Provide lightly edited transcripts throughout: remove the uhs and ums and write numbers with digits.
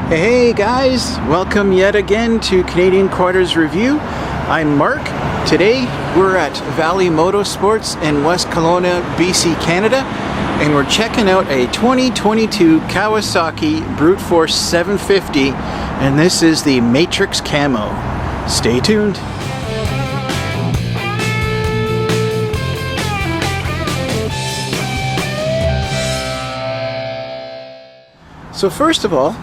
Hey guys, welcome yet again to Canadian Quarters Review. I'm Mark. Today we're at Valley Motorsports in West Kelowna, BC, Canada, and we're checking out a 2022 Kawasaki Brute Force 750, and this is the Matrix Camo. Stay tuned. So first of all,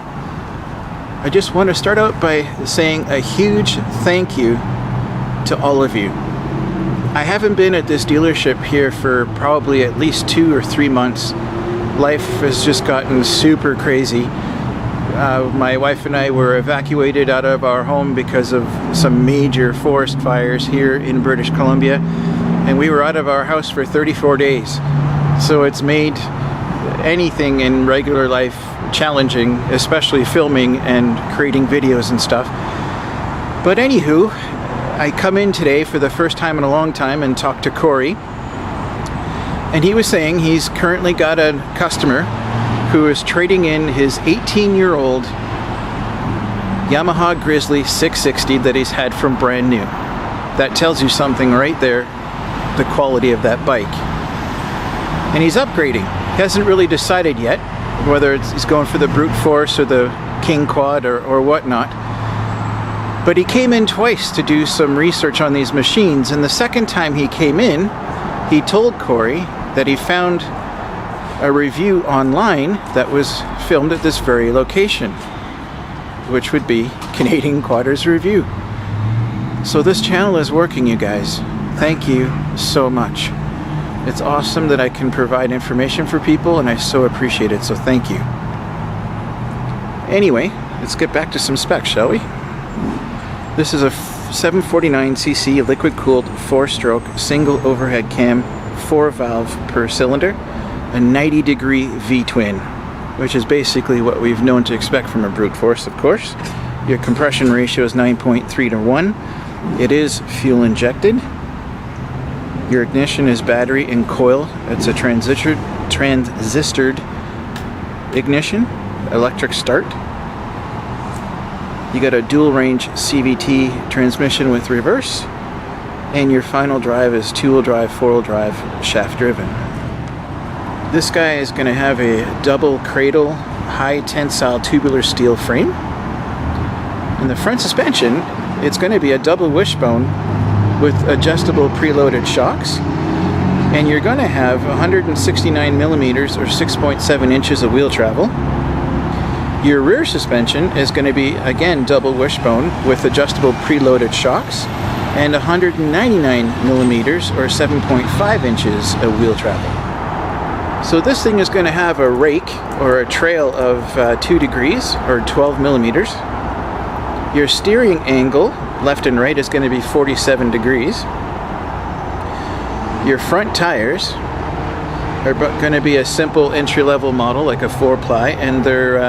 I just want to start out by saying a huge thank you to all of you. I haven't been at this dealership here for probably at least 2 or 3 months. Life has just gotten super crazy. My wife and I were evacuated out of our home because of some major forest fires here in British Columbia, and we were out of our house for 34 days. So it's made anything in regular life challenging, especially filming and creating videos and stuff. But anywho, I come in today for the first time in a long time and talk to Corey, and he was saying he's currently got a customer who is trading in his 18-year-old Yamaha Grizzly 660 that he's had from brand new. That tells you something right there, the quality of that bike. And he's upgrading. He hasn't really decided yet whether he's going for the Brute Force or the King Quad or whatnot. But he came in twice to do some research on these machines, and the second time he came in, he told Corey that he found a review online that was filmed at this very location, which would be Canadian Quarters Review. So this channel is working, you guys. Thank you so much. It's awesome that I can provide information for people, and I so appreciate it, so thank you. Anyway, let's get back to some specs, shall we? This is a 749cc liquid-cooled 4-stroke single overhead cam, 4-valve per cylinder, a 90-degree V-twin, which is basically what we've known to expect from a Brute Force, of course. Your compression ratio is 9.3 to 1. It is fuel injected. Your ignition is battery and coil. It's a transistored ignition, electric start. You got a dual range CVT transmission with reverse, and your final drive is 2-wheel drive, 4-wheel drive, shaft driven. This guy is going to have a double cradle, high tensile tubular steel frame. In the front suspension, it's going to be a double wishbone with adjustable preloaded shocks, and you're going to have 169 millimeters or 6.7 inches of wheel travel. Your rear suspension is going to be, again, double wishbone with adjustable preloaded shocks and 199 millimeters or 7.5 inches of wheel travel. So this thing is going to have a rake or a trail of 2 degrees or 12 millimeters. Your steering angle, left and right, is going to be 47 degrees. Your front tires are going to be a simple entry-level model, like a 4-ply, and they're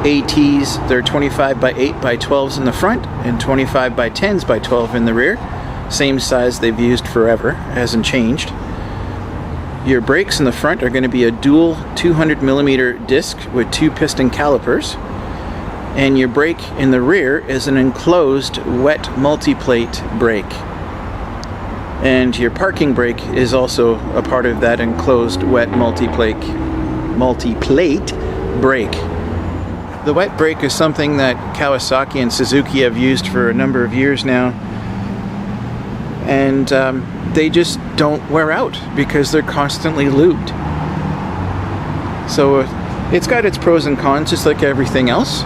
ATs. They're 25 by 8 by 12s in the front and 25 by 10s by 12 in the rear. Same size they've used forever, hasn't changed. Your brakes in the front are going to be a dual 200 millimeter disc with 2 piston calipers. And your brake in the rear is an enclosed wet multi-plate brake. And your parking brake is also a part of that enclosed wet multi-plate brake. The wet brake is something that Kawasaki and Suzuki have used for a number of years now. And they just don't wear out because they're constantly lubed. So it's got its pros and cons, just like everything else.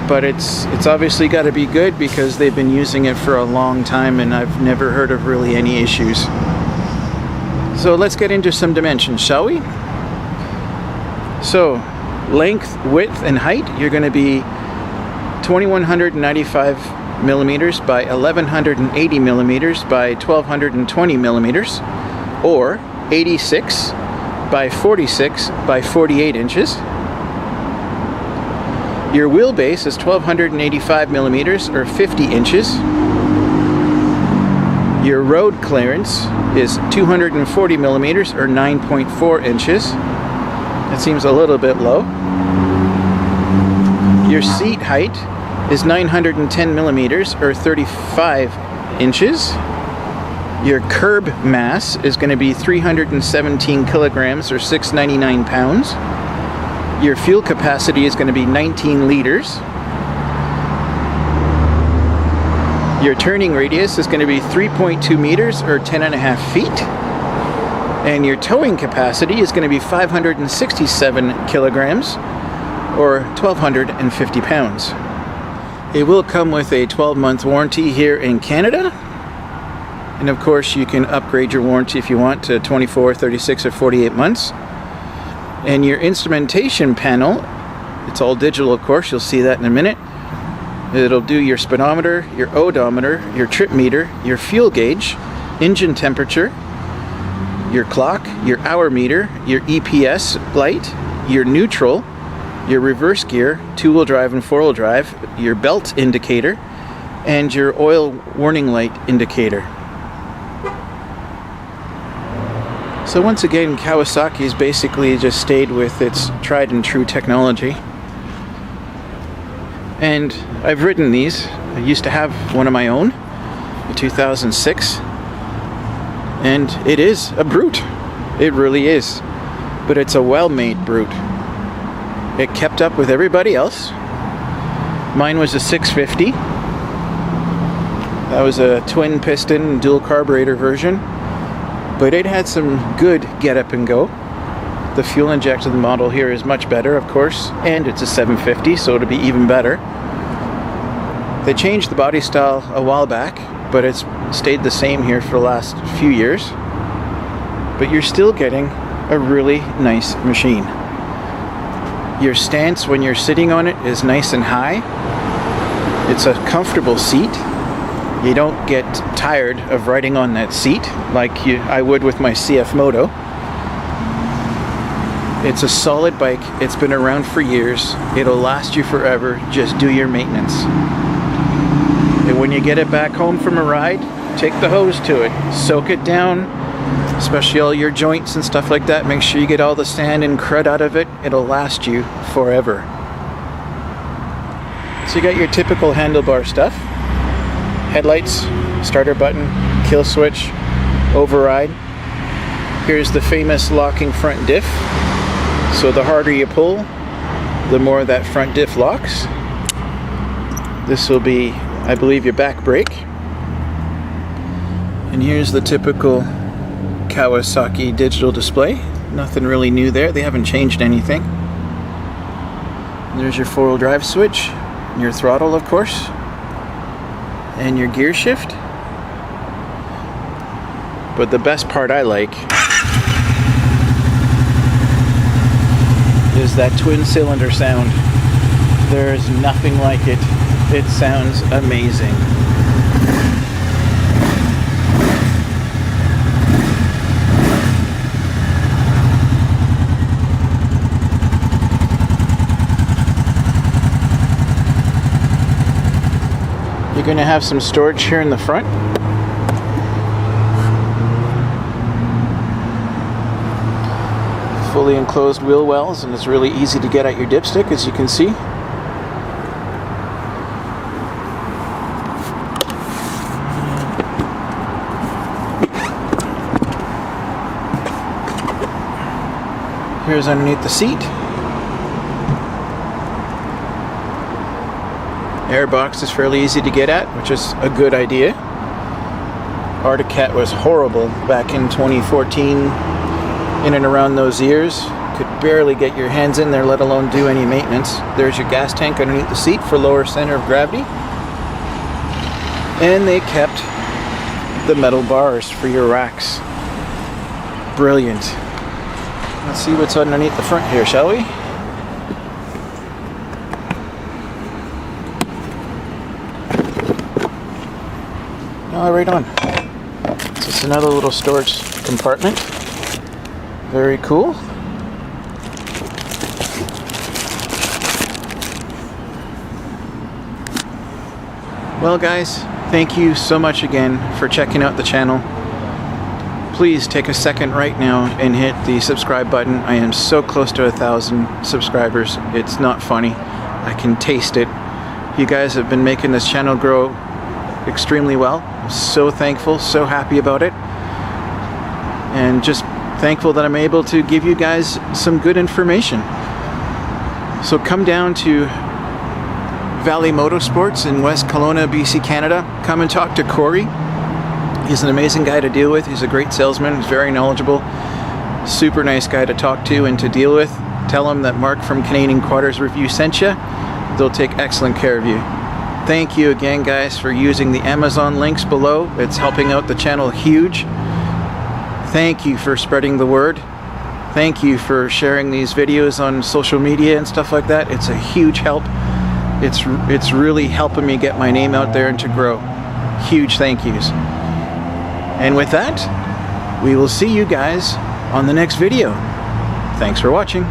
But it's obviously got to be good because they've been using it for a long time, and I've never heard of really any issues. So let's get into some dimensions, shall we? So length, width, and height, you're going to be 2195 millimeters by 1180 millimeters by 1220 millimeters, or 86 by 46 by 48 inches. Your wheelbase is 1285 millimeters or 50 inches. Your road clearance is 240 millimeters or 9.4 inches. That seems a little bit low. Your seat height is 910 millimeters or 35 inches. Your curb mass is going to be 317 kilograms or 699 pounds. Your fuel capacity is going to be 19 liters. Your turning radius is going to be 3.2 meters or 10.5 feet. And your towing capacity is going to be 567 kilograms or 1,250 pounds. It will come with a 12-month warranty here in Canada. And of course, you can upgrade your warranty if you want to 24, 36, or 48 months. And your instrumentation panel, it's all digital, of course, you'll see that in a minute. It'll do your speedometer, your odometer, your trip meter, your fuel gauge, engine temperature, your clock, your hour meter, your EPS light, your neutral, your reverse gear, two-wheel drive and four-wheel drive, your belt indicator, and your oil warning light indicator. So once again, Kawasaki's basically just stayed with its tried and true technology. And I've ridden these. I used to have one of my own in 2006. And it is a Brute. It really is. But it's a well-made Brute. It kept up with everybody else. Mine was a 650. That was a twin piston dual carburetor version. But it had some good get up and go. The fuel injected model here is much better, of course, and it's a 750, so it'll be even better. They changed the body style a while back, but it's stayed the same here for the last few years. But you're still getting a really nice machine. Your stance when you're sitting on it is nice and high. It's a comfortable seat. You don't get tired of riding on that seat like I would with my CF Moto. It's a solid bike. It's been around for years. It'll last you forever. Just do your maintenance. And when you get it back home from a ride, take the hose to it. Soak it down, especially all your joints and stuff like that. Make sure you get all the sand and crud out of it. It'll last you forever. So you got your typical handlebar stuff. Headlights, starter button, kill switch, override. Here's the famous locking front diff. So the harder you pull, the more that front diff locks. This will be, I believe, your back brake. And here's the typical Kawasaki digital display. Nothing really new there. They haven't changed anything. There's your four-wheel drive switch, your throttle, of course, and your gear shift. But the best part I like is that twin cylinder sound. There's nothing like it. It sounds amazing. You're going to have some storage here in the front. Fully enclosed wheel wells, and it's really easy to get at your dipstick, as you can see. Here's underneath the seat. Airbox is fairly easy to get at, which is a good idea. Arctic Cat was horrible back in 2014, in and around those years. Could barely get your hands in there, let alone do any maintenance. There's your gas tank underneath the seat for lower center of gravity. And they kept the metal bars for your racks. Brilliant. Let's see what's underneath the front here, shall we? Oh, right on. It's just another little storage compartment. Very cool. Well, guys, thank you so much again for checking out the channel. Please take a second right now and hit the subscribe button. I am so close to 1,000 subscribers. It's not funny. I can taste it. You guys have been making this channel grow extremely well. I'm so thankful, so happy about it. And just thankful that I'm able to give you guys some good information. So come down to Valley Motorsports in West Kelowna, BC, Canada. Come and talk to Corey. He's an amazing guy to deal with. He's a great salesman. He's very knowledgeable. Super nice guy to talk to and to deal with. Tell him that Mark from Canadian Quarters Review sent you. They'll take excellent care of you. Thank you again, guys, for using the Amazon links below. It's helping out the channel huge. Thank you for spreading the word. Thank you for sharing these videos on social media and stuff like that. It's a huge help. It's really helping me get my name out there and to grow. Huge thank yous. And with that, we will see you guys on the next video. Thanks for watching.